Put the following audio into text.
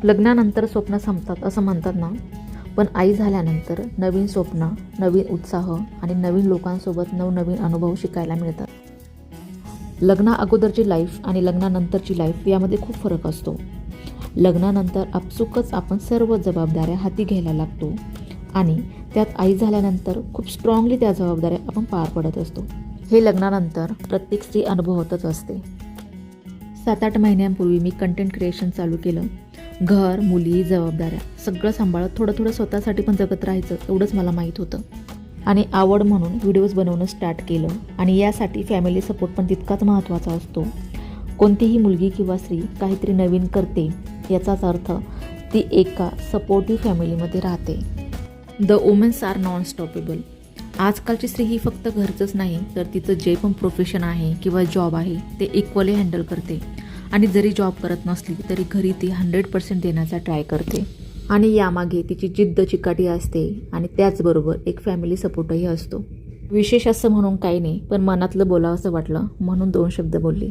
लग्नानंतर स्वप्न संपतात असं म्हणतात ना, पण आई झाल्यानंतर नवीन स्वप्न, नवीन उत्साह आणि नवीन लोकांसोबत नवनवीन अनुभव शिकायला मिळतात. लग्ना अगोदरची लाईफ आणि लग्नानंतरची लाईफ यामध्ये खूप फरक असतो. लग्नानंतर आपसुकच आपण सर्व जबाबदाऱ्या हाती घ्यायला लागतो आणि त्यात आई झाल्यानंतर खूप स्ट्रॉंगली त्या जबाबदाऱ्या आपण पार पडत असतो. हे लग्नानंतर प्रत्येक स्त्री अनुभवतच असते. 7-8 महिन्यांपूर्वी मी कंटेंट क्रिएशन चालू केलं. घर, मुली, जबाबदाऱ्या सगळं सांभाळत थोडं स्वतःसाठी पण जगत राहायचं एवढंच मला माहीत होतं. आणि आवड म्हणून व्हिडिओज बनवणं स्टार्ट केलं आणि यासाठी फॅमिली सपोर्ट पण तितकाच महत्त्वाचा असतो. कोणतीही मुलगी किंवा स्त्री काहीतरी नवीन करते याचाच अर्थ ती एका सपोर्टिव्ह फॅमिलीमध्ये राहते. The womens are non stoppable. आजकालची स्त्री ही फक्त घरचंच नाही तर तिचं जे पण प्रोफेशन आहे किंवा जॉब आहे ते इक्वली हँडल करते आणि जरी जॉब करत नसली तरी घरी ती 100% देण्याचा ट्राय करते. आणि यामागे तिची जिद्द चिकाटी असते आणि त्याचबरोबर एक फॅमिली सपोर्टही असतो. विशेष असं म्हणून काही नाही, पण मनातलं बोलावं असं वाटलं म्हणून 2 शब्द बोलले.